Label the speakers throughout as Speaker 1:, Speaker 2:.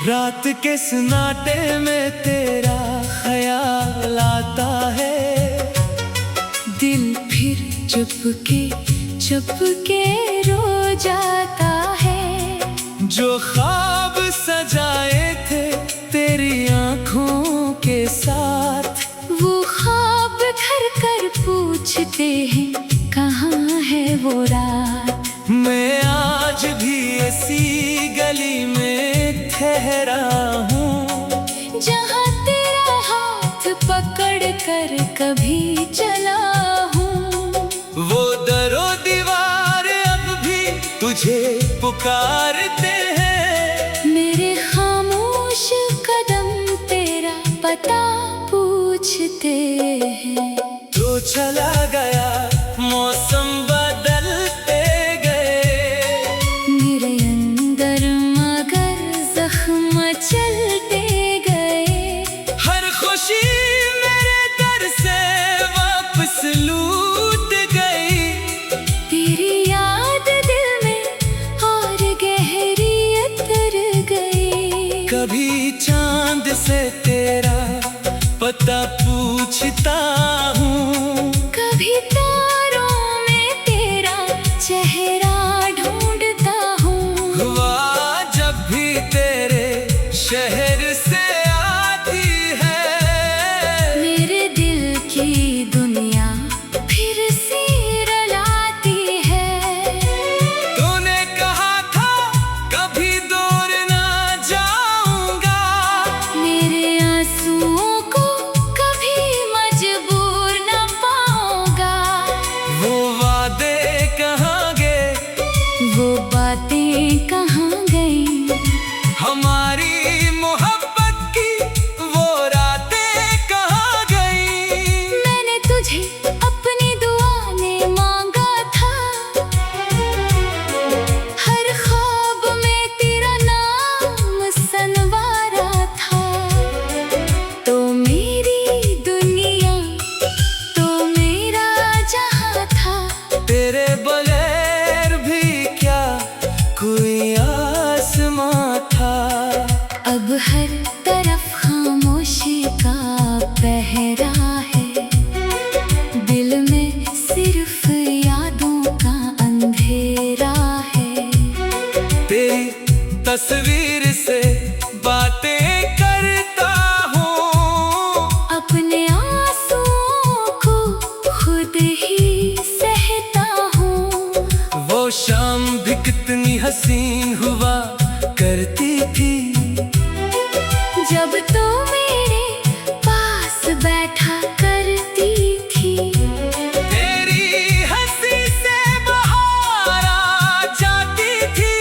Speaker 1: रात के सन्नाटे में तेरा ख्याल आता है,
Speaker 2: दिल फिर चुपके चुपके रो जाता है।
Speaker 1: जो ख्वाब सजाए थे तेरी आंखों के साथ,
Speaker 2: वो ख्वाब घर कर पूछते हैं कहाँ है वो रात।
Speaker 1: मैं आज भी ऐसी गली में ठहरा हूँ,
Speaker 2: जहाँ तेरा हाथ पकड़ कर कभी चला हूँ।
Speaker 1: वो दरो दीवार अब भी तुझे पुकारते हैं,
Speaker 2: मेरे खामोश कदम तेरा पता पूछते हैं।
Speaker 1: जो चला गया मौसम बदलते गए,
Speaker 2: मेरे अंदर मगर जख्म चलते गए।
Speaker 1: हर खुशी मेरे दर से वापस लूट गई।
Speaker 2: तेरी याद दिल में और गहरी उतर गई।
Speaker 1: कभी चांद से तेरा पता पूछता हूँ,
Speaker 2: कभी तारों में तेरा चेहरा ढूंढता हूँ।
Speaker 1: हुआ जब भी तेरे शहर से आती है,
Speaker 2: मेरे दिल की दुनिया फिर से रुलाती है।
Speaker 1: तूने कहा था कभी दूर ना जाऊंगा,
Speaker 2: मेरे आंसुओं को कभी मजबूर न पाऊंगा।
Speaker 1: वो वादे कहाँ गए,
Speaker 2: वो बातें कहाँ गईं?
Speaker 1: हमारी मोहब्बत की वो रातें कहाँ गई।
Speaker 2: मैंने तुझे अपनी दुआ में मांगा था, हर ख्वाब में तेरा नाम सनवारा था। तो मेरी दुनिया, तो मेरा जहां था।
Speaker 1: तेरे बगैर भी क्या कोई आसमां था।
Speaker 2: अब हर तरफ खामोशी का पहरा है, दिल में सिर्फ यादों का अंधेरा है।
Speaker 1: तेरी तस्वीर से बातें करता हूँ,
Speaker 2: अपने आंसुओं को खुद ही सहता हूँ।
Speaker 1: वो शाम भी कितनी हसीन हुआ करती थी,
Speaker 2: जब तो मेरे पास बैठा करती थी।
Speaker 1: तेरी हंसी से बहार आ जाती थी।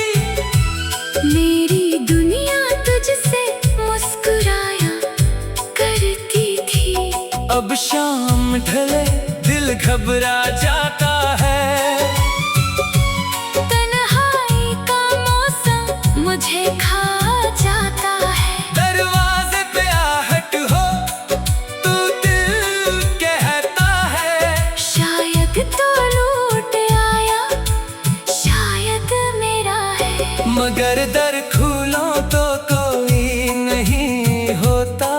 Speaker 2: मेरी दुनिया तुझसे मुस्कुराया करती थी।
Speaker 1: अब शाम ढले दिल घबरा जाता है,
Speaker 2: तन्हाई का मौसम मुझे खा जाता है।
Speaker 1: दरवाजे पे आहट हो तू दिल कहता है।
Speaker 2: शायद तो लूट आया, शायद मेरा है।
Speaker 1: मगर दर खोलो तो कोई नहीं होता,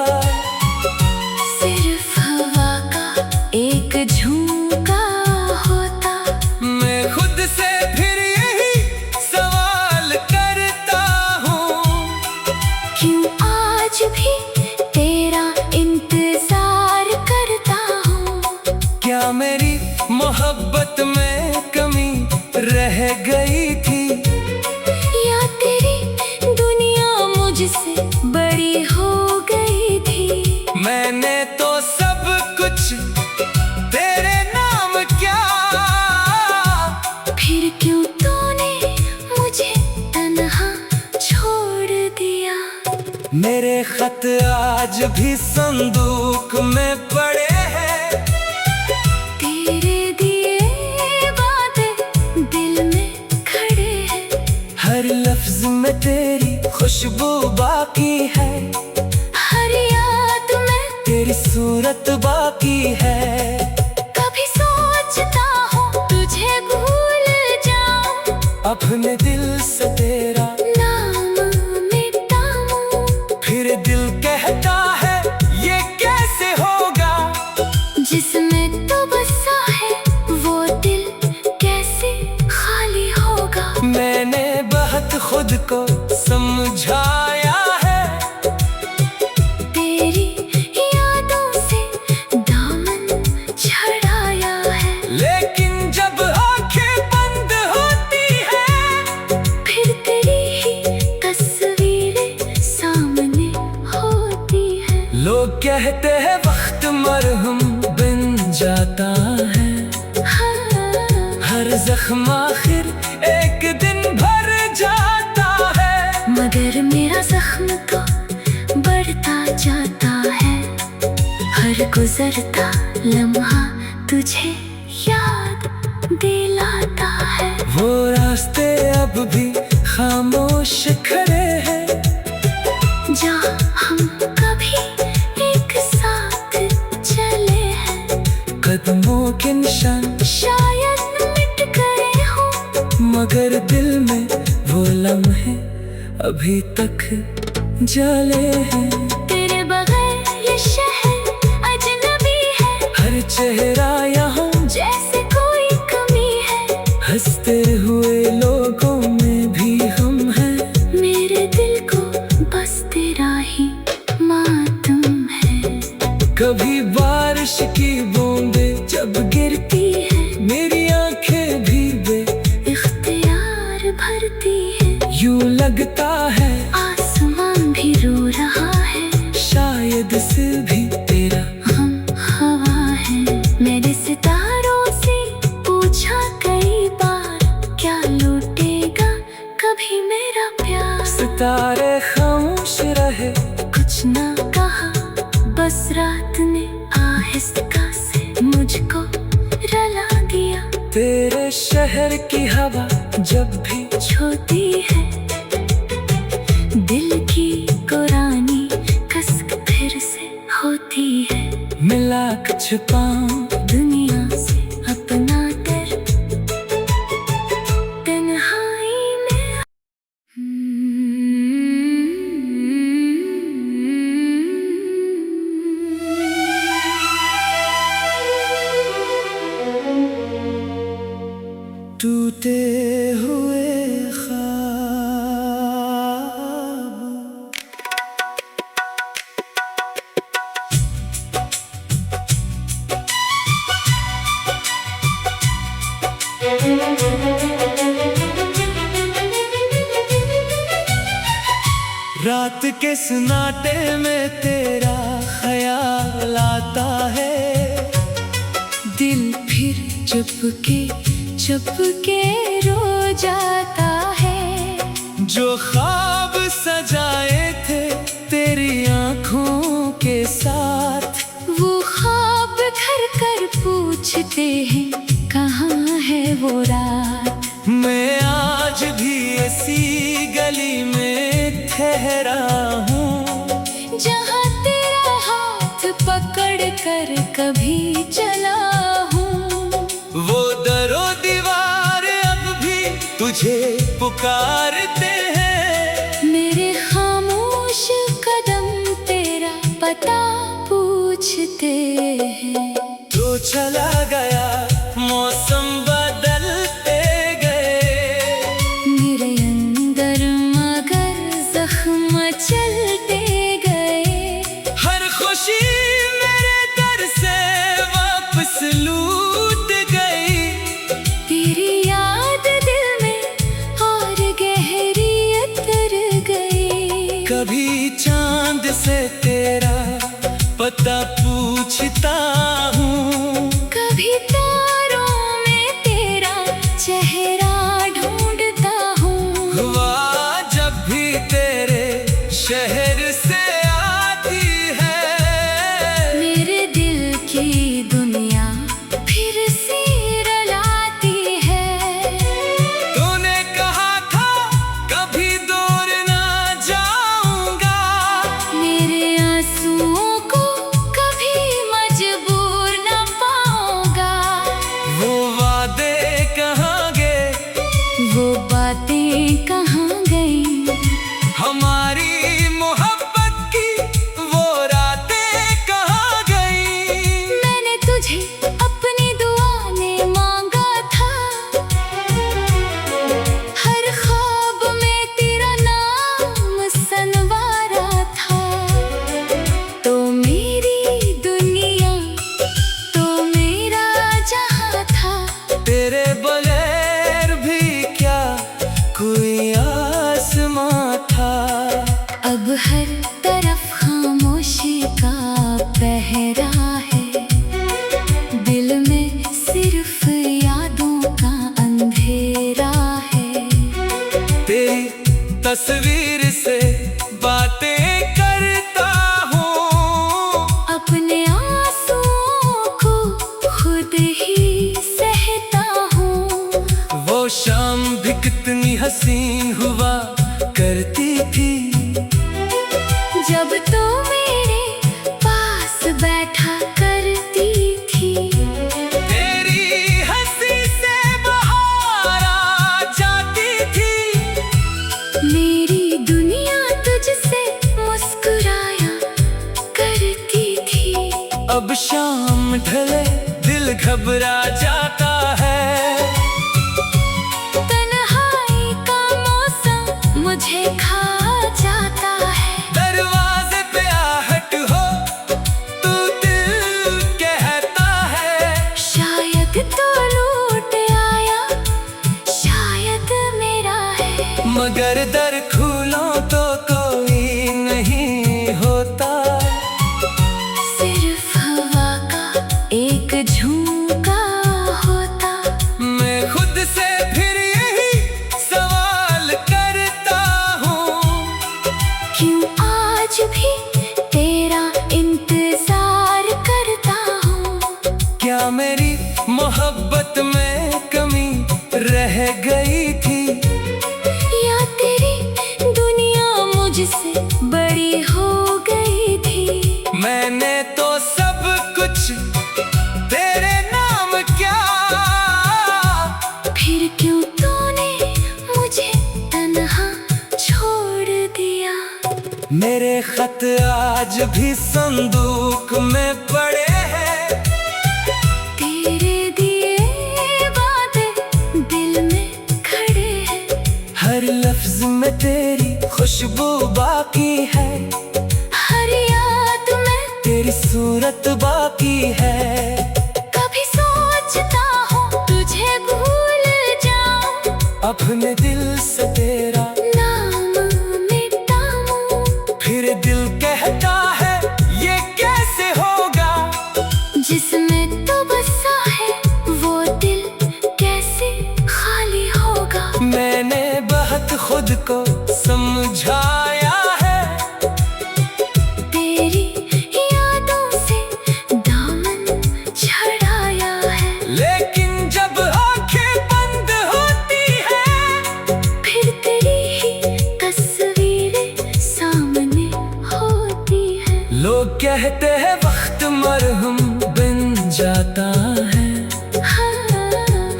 Speaker 2: सिर्फ हवा का एक झोंका होता।
Speaker 1: मैं खुद से फिर यही सवाल करता हूँ,
Speaker 2: क्यों आज भी तेरा इंतजार करता हूँ।
Speaker 1: क्या मेरी मोहब्बत में कमी रह गई थी,
Speaker 2: या तेरी दुनिया मुझसे बड़ी हो गई थी।
Speaker 1: मैंने तो सब कुछ तेरे नाम क्या।
Speaker 2: फिर क्यों तूने मुझे तन्हा छोड़ दिया।
Speaker 1: मेरे खत आज भी संदूक में पड़े हैं,
Speaker 2: तेरे दिए वादे दिल में खड़े हैं।
Speaker 1: हर लफ्ज में तेरी खुशबू बाकी है,
Speaker 2: हर याद में
Speaker 1: तेरी सूरत बाकी है।
Speaker 2: कभी सोचता हूँ तुझे भूल जाऊं,
Speaker 1: अपने दिल से तेरा
Speaker 2: नाम मिटाऊं।
Speaker 1: खुद को समझाया है।
Speaker 2: तेरी यादों से दामन छड़ाया है,
Speaker 1: लेकिन जब आंखें बंद होती है
Speaker 2: फिर तेरी ही तस्वीरें सामने होती है।
Speaker 1: लोग कहते हैं वक्त मरहम बन जाता है, हर जख्म आखिर एक दिन भर जाता है।
Speaker 2: मगर मेरा जख्म तो बढ़ता जाता है, हर गुजरता लम्हा तुझे याद दिलाता है।
Speaker 1: वो रास्ते अब भी खामोश खड़े हैं,
Speaker 2: जहाँ हम कभी एक साथ चले हैं।
Speaker 1: कदमों के निशान
Speaker 2: शायद मिट गए हो,
Speaker 1: मगर दिल में वो लम्हे अभी तक जले हैं।
Speaker 2: तेरे बगैर ये शहर अजनबी है,
Speaker 1: हर चेहरा यहाँ
Speaker 2: जैसे कोई कमी है।
Speaker 1: हंसते हुए लोगों में भी हम हैं।
Speaker 2: मेरे दिल को बस तेरा ही मातम है।
Speaker 1: कभी बारिश की बूंदें जब गिरती है, मेरी आंखें भी
Speaker 2: इख्तियार भरती है।
Speaker 1: यूं लगता है
Speaker 2: आसमान भी रो रहा है,
Speaker 1: शायद से भी तेरा
Speaker 2: हम हवा है। मैंने सितारों से पूछा कई बार, क्या लौटेगा कभी मेरा प्यार।
Speaker 1: सितारे खामोश रहे,
Speaker 2: कुछ ना कहा, बस रात ने आहिस्ता से मुझको रुला दिया।
Speaker 1: तेरे शहर की हवा जब भी
Speaker 2: छोटी है, दिल की पुरानी कसक फिर से होती है।
Speaker 1: मिला कुछ पाऊं
Speaker 2: दुनिया से अपना डर तन्हाई में।
Speaker 1: टूटे हुए ख्वाब। रात के सन्नाटे में तेरा ख्याल आता है,
Speaker 2: दिल फिर चुपके चुपके रो जाता है।
Speaker 1: जो ख्वाब सजाए थे तेरी आंखों के साथ,
Speaker 2: वो ख्वाब घर कर पूछते हैं कहाँ है वो रात।
Speaker 1: मैं आज भी इसी गली में ठहरा हूँ,
Speaker 2: जहाँ तेरा हाथ पकड़ कर कभी चला हूँ।
Speaker 1: वो दरो दीवार अब भी तुझे पुकारते हैं।
Speaker 2: मेरे खामोश कदम तेरा पता पूछते हैं।
Speaker 1: तो चला गया मौसम बदलते गए,
Speaker 2: मेरे अंदर मगर जख्म चलते गए।
Speaker 1: हर खुशी मेरे दर से वापस लूट गई।
Speaker 2: तेरी याद दिल में और गहरी उतर गई।
Speaker 1: कभी चांद से तेरा पता पूछता हूँ,
Speaker 2: कभी तारों में तेरा चेहरा ढूंढता हूँ।
Speaker 1: हुआ जब भी तेरे शहर से आती है,
Speaker 2: मेरे दिल की दुनिया फिर से रुलाती है।
Speaker 1: तूने कहा था कभी दूर ना जाऊंगा,
Speaker 2: मेरे आंसुओं को कभी मजबूर न पाऊंगा।
Speaker 1: वो वादे कहाँ गए,
Speaker 2: वो बातें कहाँ गई,
Speaker 1: हमारी मोहब्बत
Speaker 2: हर तरफ खामोशी का पहरा है, दिल में सिर्फ यादों का अंधेरा है।
Speaker 1: तेरी तस्वीर से बातें करता हूँ,
Speaker 2: अपने आंसुओं को खुद ही सहता हूँ।
Speaker 1: वो शाम भी कितनी हसीन हुआ करती थी,
Speaker 2: जब तो मेरे पास बैठा करती थी।
Speaker 1: तेरी हंसी से बहार आ जाती थी,
Speaker 2: मेरी दुनिया तुझसे मुस्कुराया करती थी।
Speaker 1: अब शाम ढले दिल घबरा जाता है,
Speaker 2: तन्हाई का मौसम मुझे खा जाता है।
Speaker 1: दरवाजे पे आहट हो तू दिल कहता है,
Speaker 2: शायद तो लौट आया, शायद मेरा है।
Speaker 1: मगर दर खोलो तो कोई नहीं होता,
Speaker 2: सिर्फ हवा का एक झोंका होता।
Speaker 1: मैं खुद से फिर यही सवाल करता हूँ,
Speaker 2: क्यों आज भी तेरा इंतजार करता हूँ।
Speaker 1: क्या मेरी मोहब्बत में कमी रह गई थी,
Speaker 2: या तेरी दुनिया मुझसे बड़ी हो गई थी।
Speaker 1: मैंने तो सब कुछ तेरे नाम किया,
Speaker 2: फिर क्यों तूने मुझे तन्हा छोड़ दिया।
Speaker 1: मेरे खत आज भी संदूक में पड़े हैं,
Speaker 2: तेरे दिए वादे दिल में खड़े हैं।
Speaker 1: हर लफ्ज में तेरी खुशबू बाकी है,
Speaker 2: हर याद में
Speaker 1: तेरी सूरत बाकी है।
Speaker 2: कभी सोचता हूँ तुझे भूल जाऊं,
Speaker 1: अपने दिल से तेरा
Speaker 2: नाम मिटाऊं।
Speaker 1: फिर दिल कहता है ये कैसे होगा,
Speaker 2: जिसमें तो बसा है वो दिल कैसे खाली होगा।
Speaker 1: मैंने बहुत खुद को समझाया है,
Speaker 2: तेरी यादों से दामन छड़ाया है।
Speaker 1: लेकिन जब आंखें बंद होती है,
Speaker 2: फिर तेरी ही तस्वीरें सामने होती है।
Speaker 1: लोग कहते हैं वक्त मरहम बन जाता है,
Speaker 2: हाँ,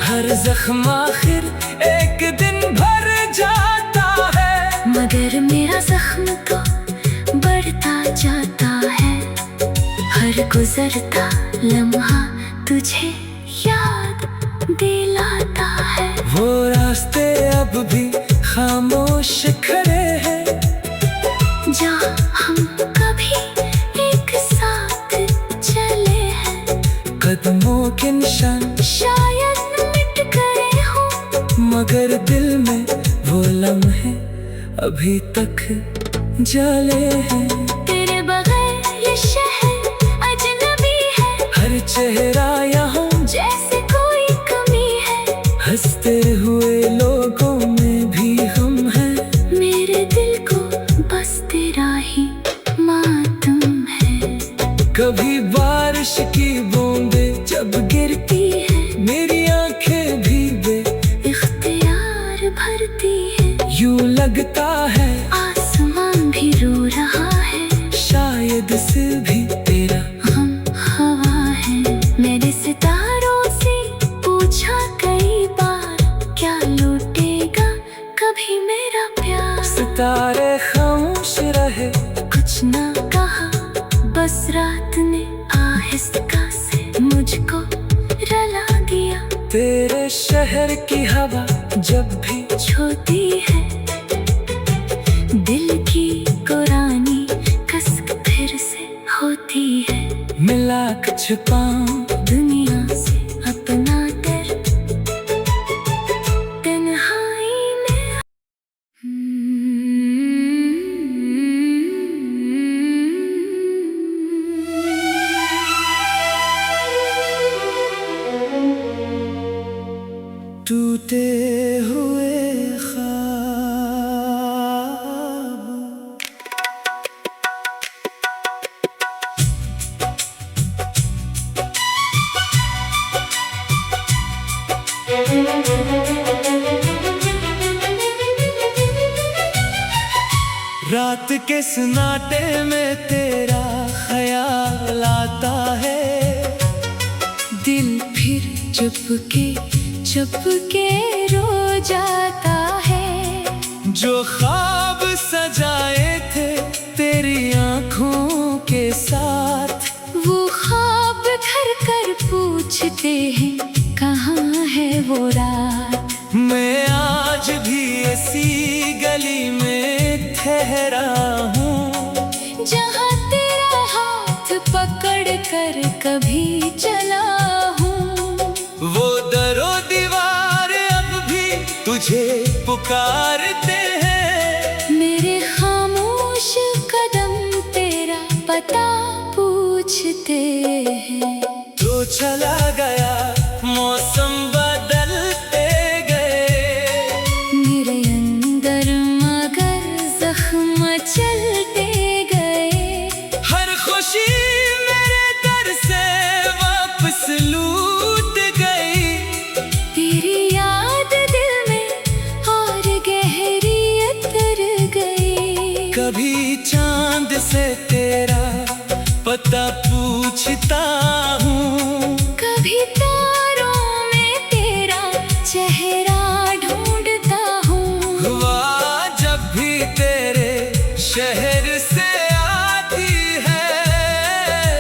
Speaker 1: हर जख्म आखिर एक दिन भर जाता है।
Speaker 2: मगर मेरा जख्म तो बढ़ता जाता है, हर गुजरता लम्हा तुझे याद दिलाता है।
Speaker 1: वो रास्ते अब भी खामोश खड़े हैं,
Speaker 2: जहाँ हम कभी एक साथ चले हैं।
Speaker 1: कदमों के निशान
Speaker 2: शायद मिट गए हों,
Speaker 1: मगर दिल में वो लम्हे अभी तक जले हैं।
Speaker 2: तेरे बगैर ये शहर अजनबी है,
Speaker 1: हर चेहरा यहाँ
Speaker 2: जैसे कोई कमी है।
Speaker 1: हंसते हुए लोगों में भी हम हैं,
Speaker 2: मेरे दिल को बस तेरा ही मातम है।
Speaker 1: कभी बारिश की बूंदें जब गिरती है, मेरी आंखें भी
Speaker 2: इख्तियार भरती है।
Speaker 1: यूं लगता है
Speaker 2: आसमान भी रो रहा है,
Speaker 1: शायद सिर भी तेरा
Speaker 2: हम हवा है। मेरे सितारों से पूछा कई बार, क्या लौटेगा कभी मेरा प्यार।
Speaker 1: सितारे खामोश रहे,
Speaker 2: कुछ ना कहा, बस रात ने आहिस्ता से मुझको रला दिया।
Speaker 1: तेरे शहर की हवा जब भी
Speaker 2: छोटी है, दिल की कुरानी कसक फिर से होती है।
Speaker 1: मिला के छुपाऊं
Speaker 2: दुनिया से अपना डर, तन्हाई में
Speaker 1: रात के सन्नाटे में तेरा ख्याल आता है,
Speaker 2: दिल फिर चुपके चुपके रो जाता है।
Speaker 1: जो ख्वाब सजाए थे तेरी आंखों के साथ,
Speaker 2: वो ख्वाब घर कर पूछते हैं कहाँ है वो रात।
Speaker 1: मैं आज भी इसी गली में ठहरा हूँ,
Speaker 2: जहाँ तेरा हाथ पकड़ कर कभी चला हूँ।
Speaker 1: वो दरो दीवार अब भी तुझे पुकारते हैं,
Speaker 2: मेरे खामोश कदम तेरा पता पूछते हैं।
Speaker 1: तो चला गया मौसम बदलते गए,
Speaker 2: मेरे अंदर मगर जख्म चलते गए।
Speaker 1: हर खुशी मेरे दर से वापस लूट गई।
Speaker 2: तेरी याद दिल में और गहरी उतर गई।
Speaker 1: कभी चांद से तेरा पता पूछता हूँ,
Speaker 2: कभी तारों में तेरा चेहरा ढूंढता हूँ।
Speaker 1: हुआ जब भी तेरे शहर से आती है,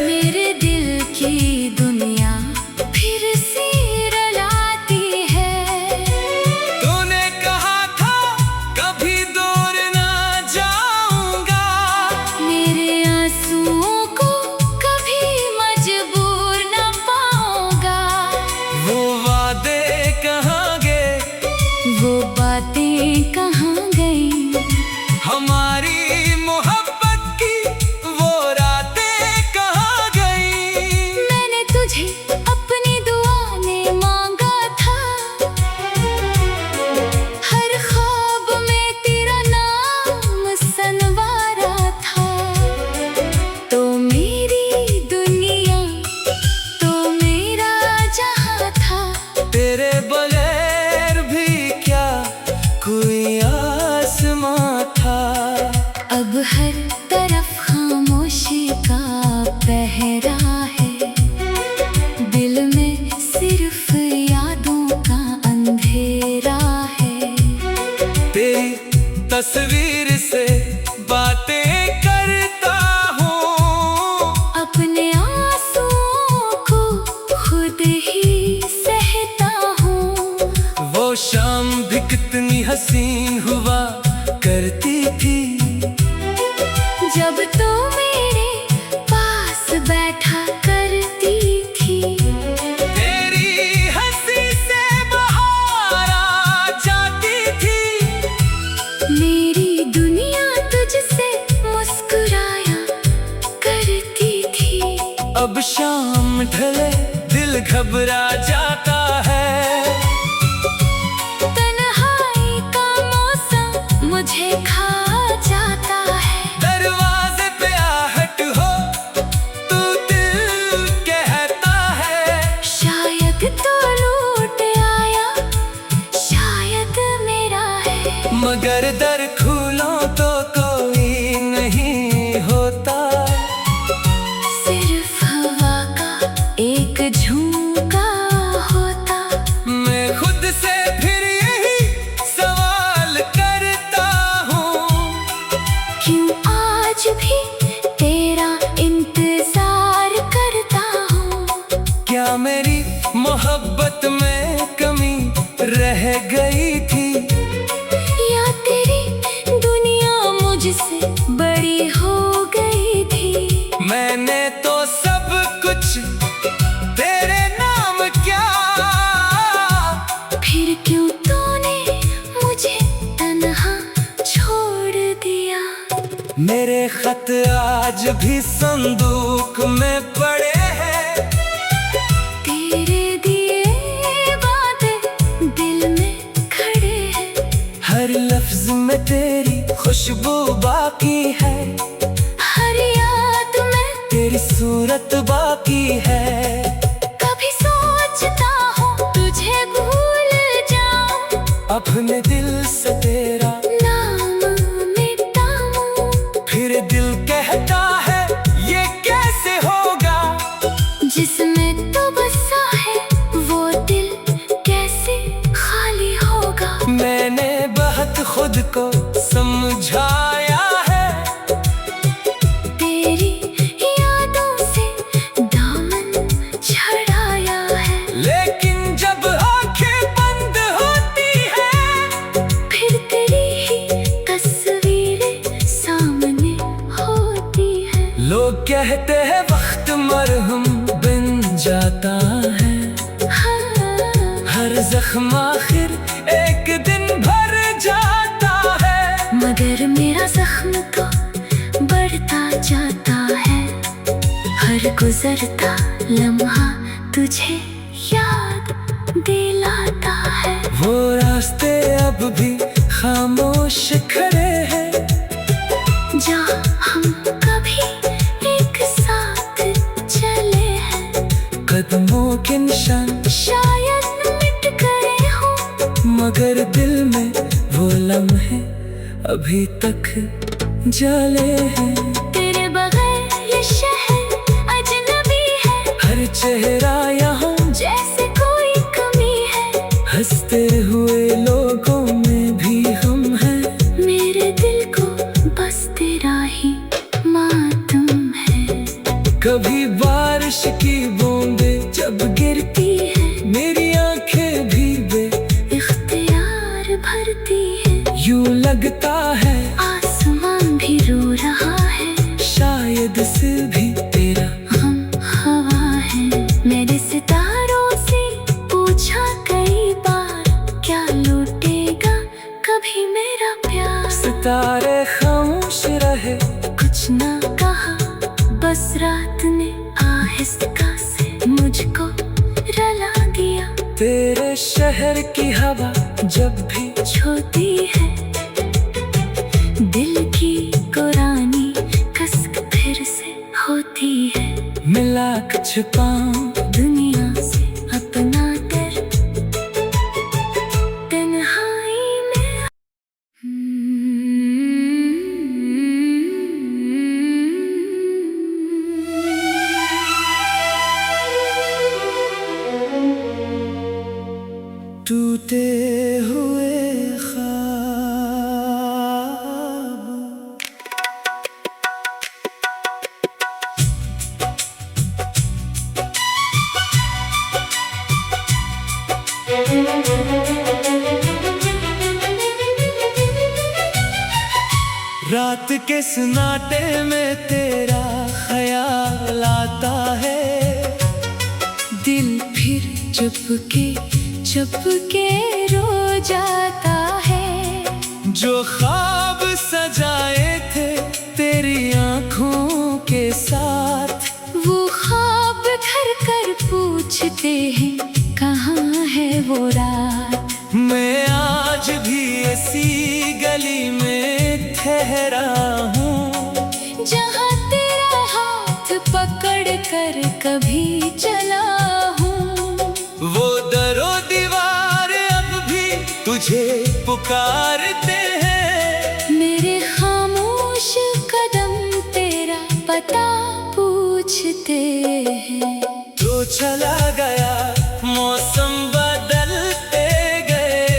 Speaker 2: मेरे दिल की दुनिया फिर से रुलाती है।
Speaker 1: तूने कहा था कभी दूर ना जाऊंगा,
Speaker 2: मेरे आंसुओं को कभी मजबूर न पाऊंगा।
Speaker 1: वो वादे कहाँ गए,
Speaker 2: वो बातें कहाँ गई,
Speaker 1: हमारी मोहब्बत की वो रातें कहाँ गई।
Speaker 2: मैंने तुझे अपनी दुआ में मांगा था, हर ख्वाब में तेरा नाम सनवारा था। तो मेरी दुनिया, तो मेरा जहां था।
Speaker 1: तेरे बगैर भी क्या कोई आसमां था।
Speaker 2: अब हर तरफ खामोशी का पहरा है, दिल में सिर्फ यादों का अंधेरा है।
Speaker 1: तेरी तस्वीर से बातें करता हूँ,
Speaker 2: अपने आंसुओं को खुद ही सहता हूँ।
Speaker 1: वो शाम भी कितनी हसीन हुआ करती थी,
Speaker 2: जब तो मेरे पास बैठा करती थी।
Speaker 1: तेरी हंसी से बहार आ जाती थी।
Speaker 2: मेरी दुनिया तुझसे मुस्कुराया करती थी।
Speaker 1: अब शाम ढले दिल घबरा जाता है,
Speaker 2: तन्हाई का मौसम मुझे खा जाता है।
Speaker 1: दरवाजे पे आहट हो तू दिल कहता है,
Speaker 2: शायद तो लौट आया, शायद मेरा है।
Speaker 1: मगर दर खोलो तो कोई नहीं होता।
Speaker 2: सिर्फ हवा का एक झोंका होता।
Speaker 1: मैं खुद से फिर यही सवाल करता हूँ,
Speaker 2: क्यों आज भी तेरा इंतजार करता हूँ।
Speaker 1: क्या मेरी मोहब्बत में कमी रह गई थी,
Speaker 2: या तेरी दुनिया मुझसे बड़ी हो गई थी।
Speaker 1: मैंने तो सब कुछ तेरे नाम क्या।
Speaker 2: फिर क्यों तूने मुझे तन्हा छोड़ दिया।
Speaker 1: मेरे खत आज भी संदूक में पड़े हैं,
Speaker 2: तेरे दिए वादे दिल में खड़े हैं।
Speaker 1: हर लफ्ज में तेरी खुशबू बाकी है,
Speaker 2: हर याद में
Speaker 1: तेरी सूरत बाकी है।
Speaker 2: कभी सोचता हूँ तुझे भूल जाऊं,
Speaker 1: अपने दिल से तेरा
Speaker 2: नाम मिटाऊं।
Speaker 1: कहते हैं वक्त मरहम बन जाता है, हर जख्म आखिर एक दिन भर जाता है।
Speaker 2: मगर मेरा जख्म तो बढ़ता जाता है, हर गुजरता लम्हा तुझे याद दिलाता है।
Speaker 1: वो रास्ते अब भी खामोश खड़े हैं,
Speaker 2: जहाँ हम कभी एक साथ चले हैं।
Speaker 1: कदमों के निशान
Speaker 2: शायद मिट गए हों,
Speaker 1: मगर दिल में वो लम्हे अभी तक जले हैं।
Speaker 2: तेरे बगैर ये शहर अजनबी है,
Speaker 1: हर चेहरा यहाँ
Speaker 2: जैसे कोई कमी है।
Speaker 1: हंसते हुए लोगों में भी हम हैं,
Speaker 2: मेरे दिल को बस तेरा ही मातम है।
Speaker 1: कभी बारिश की बूंदें जब गिरती है, मेरी आंखें भी
Speaker 2: इख्तियार भरती है।
Speaker 1: यूं लगता है
Speaker 2: आसमान भी रो रहा है,
Speaker 1: शायद से भी तेरा
Speaker 2: हम हवा है। मेरे सितारों से पूछा कई बार, क्या लौटेगा कभी मेरा प्यार।
Speaker 1: सितारे खामोश रहे,
Speaker 2: कुछ ना कहा, बस रात ने आहिस्ता से मुझको रुला दिया।
Speaker 1: तेरे शहर की हवा जब भी
Speaker 2: छूती है, दिल की पुरानी कसक फिर से होती है।
Speaker 1: मिला कुछ पाऊं
Speaker 2: दुनिया से अपना डर, तन्हाई में
Speaker 1: टूटे हुए ख्वाब। रात के सन्नाटे में तेरा ख्याल आता है,
Speaker 2: दिल फिर चुपके चुपके रो जाता है।
Speaker 1: जो ख्वाब सजाए थे तेरी आंखों के साथ,
Speaker 2: वो ख्वाब घर कर पूछते हैं कहाँ है वो रात।
Speaker 1: मैं आज भी ऐसी गली में ठहरा हूँ,
Speaker 2: जहाँ तेरा हाथ पकड़ कर कभी चला हूँ।
Speaker 1: वो दरो दीवार अब भी तुझे पुकारते हैं,
Speaker 2: मेरे खामोश कदम तेरा पता पूछते हैं।
Speaker 1: तो चला गया मौसम बदलते गए,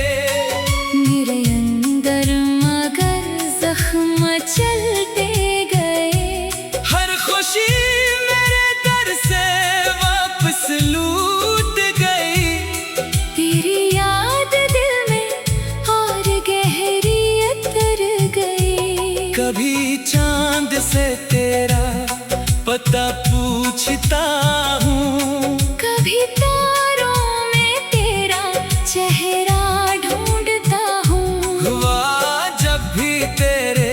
Speaker 2: मेरे अंदर मगर जख्म चलते गए।
Speaker 1: हर खुशी मेरे दर से वापस लूट गई।
Speaker 2: तेरी याद दिल में और गहरी उतर गई।
Speaker 1: कभी चांद से तेरा पता पूछता हूँ,
Speaker 2: कभी तारों में तेरा चेहरा ढूंढता हूँ।
Speaker 1: हुआ जब भी तेरे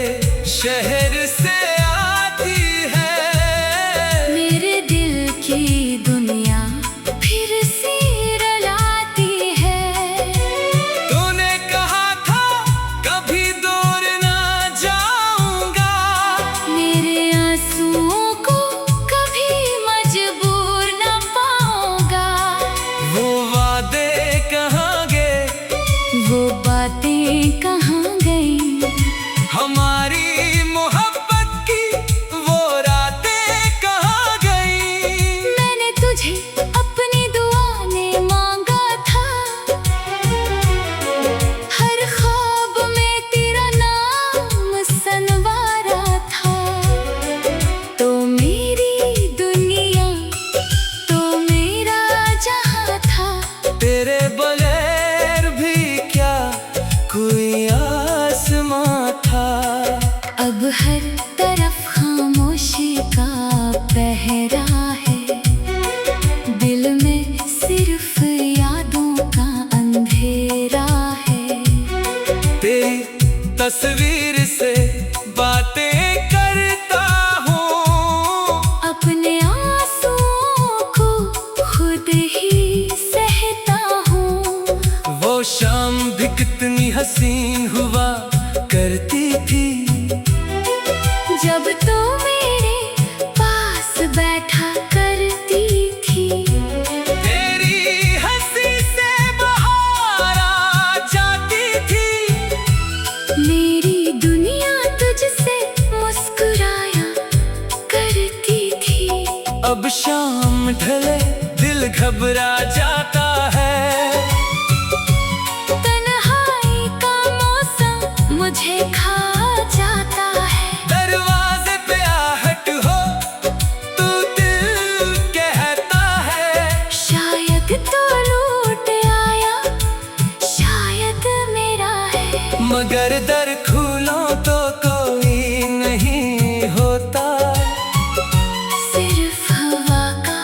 Speaker 1: शहर से आती है,
Speaker 2: मेरे दिल की दुनिया फिर से रुलाती है।
Speaker 1: तूने कहा था कभी दूर ना जाऊंगा,
Speaker 2: मेरे आंसुओं को कभी मजबूर न पाऊंगा।
Speaker 1: वो वादे कहाँ गए,
Speaker 2: वो बातें कहाँ गई,
Speaker 1: हमारी मोहब्बत की वो रातें कहाँ गई।
Speaker 2: मैंने तुझे अपनी दुआ में मांगा था, हर ख्वाब में तेरा नाम सनवारा था। तो मेरी दुनिया, तो मेरा जहां था।
Speaker 1: तेरे बगैर भी क्या कोई आसमां था।
Speaker 2: अब हर तरफ खामोशी का
Speaker 1: से बातें करता हूँ।
Speaker 2: अपने आंसुओं को खुद ही सहता हूँ।
Speaker 1: वो शाम भी कितनी हसीन हुआ करती थी,
Speaker 2: जब तो मेरे पास बैठा करती थी।
Speaker 1: तेरी हंसी से बाहर आ जाती थी।
Speaker 2: मेरी दुनिया तुझसे मुस्कुराया करती थी।
Speaker 1: अब शाम ढले दिल घबरा जाता है।
Speaker 2: तन्हाई का मौसम मुझे खा जाता है।
Speaker 1: दरवाजे पे आहट हो तू दिल कहता है।
Speaker 2: शायद तो लौट आया, शायद मेरा है।
Speaker 1: मगर दर खोलो तो कोई नहीं होता।
Speaker 2: सिर्फ हवा का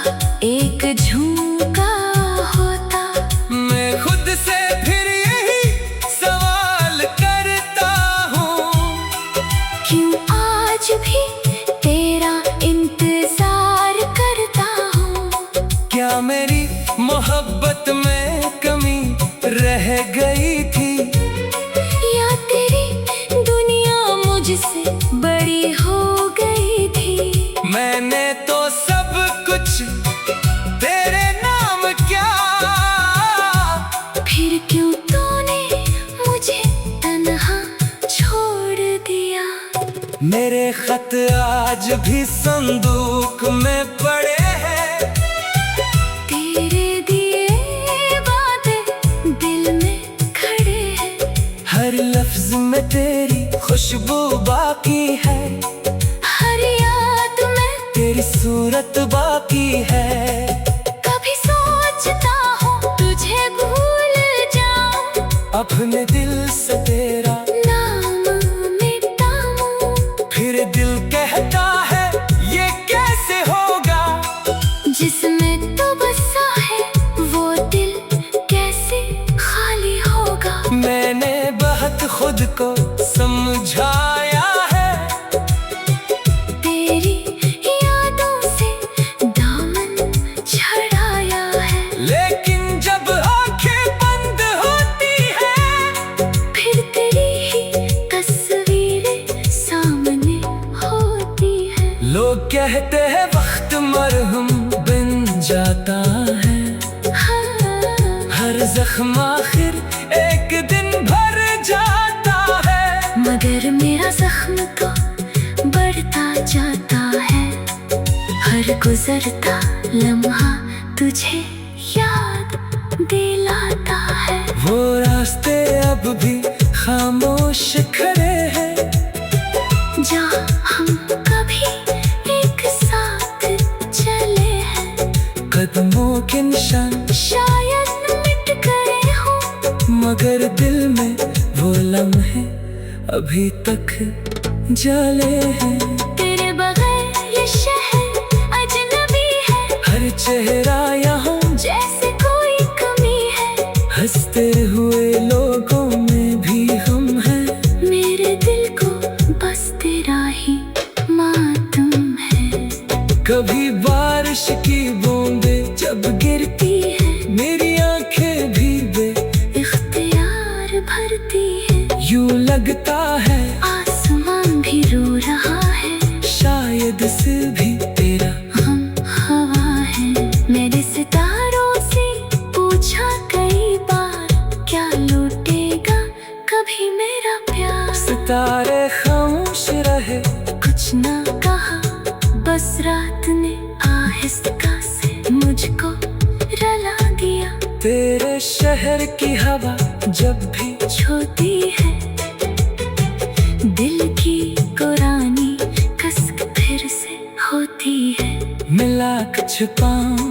Speaker 2: एक झोंका होता।
Speaker 1: मैं खुद से फिर यही सवाल करता हूँ,
Speaker 2: क्यों आज भी तेरा इंतजार करता हूँ।
Speaker 1: क्या मेरी मोहब्बत में कमी रह गई थी,
Speaker 2: या तेरी दुनिया मुझसे बड़ी हो गई थी।
Speaker 1: मैंने तो सब कुछ तेरे नाम किया।
Speaker 2: फिर क्यों तूने मुझे तन्हा छोड़ दिया।
Speaker 1: मेरे खत आज भी संदूक में पड़े हैं।
Speaker 2: तेरे दिए वादे दिल में खड़े हैं।
Speaker 1: हर लफ्ज में तेरी खुशबू बाकी है।
Speaker 2: हर याद में
Speaker 1: तेरी सूरत बाकी है।
Speaker 2: कभी सोचता हूँ तुझे भूल जाऊं।
Speaker 1: अपने दिल से तेरा
Speaker 2: नाम मिटाऊं।
Speaker 1: फिर दिल कहता है ये कैसे होगा।
Speaker 2: जिसमें तो बसा है वो दिल कैसे खाली होगा।
Speaker 1: मैंने बहुत खुद को समझाया है।
Speaker 2: तेरी यादों से दामन छड़ाया है।
Speaker 1: लेकिन जब आंखें बंद होती है,
Speaker 2: फिर तेरी ही तस्वीरें सामने होती है।
Speaker 1: लोग कहते हैं वक्त मरहम बन जाता है।
Speaker 2: हाँ,
Speaker 1: हर जख्म आखिर एक दिन भर जाता है।
Speaker 2: मगर मेरा जख्म तो बढ़ता जाता है। हर गुजरता लम्हा तुझे याद दिलाता है।
Speaker 1: वो रास्ते अब भी खामोश खड़े हैं,
Speaker 2: जहाँ हम कभी एक साथ चले हैं।
Speaker 1: कदमों के निशान
Speaker 2: शायद मिट गए हों,
Speaker 1: मगर दिल में वो लम्हे अभी तक जले हैं।
Speaker 2: तेरे बगैर ये शहर अजनबी है।
Speaker 1: हर चेहरा यहाँ
Speaker 2: जैसे कोई कमी है।
Speaker 1: हंसते हुए लोगों में भी हम हैं।
Speaker 2: मेरे दिल को बस तेरा ही मातम है।
Speaker 1: कभी बारिश की बूंदें जब गिरती है, मेरी आंखें भी
Speaker 2: इख्तियार भरती है।
Speaker 1: यूं लगता है
Speaker 2: आसमान भी रो रहा है।
Speaker 1: शायद सिर भी तेरा
Speaker 2: हम हवा है। मेरे सितारों से पूछा कई बार, क्या लौटेगा कभी मेरा प्यार।
Speaker 1: सितारे खामोश रहे,
Speaker 2: कुछ ना कहा, बस रात ने आहिस्ता से मुझको रुला दिया।
Speaker 1: तेरे शहर की हवा जब भी
Speaker 2: छूती है, दिल की पुरानी कसक फिर से होती है।
Speaker 1: मिला कुछ पाँव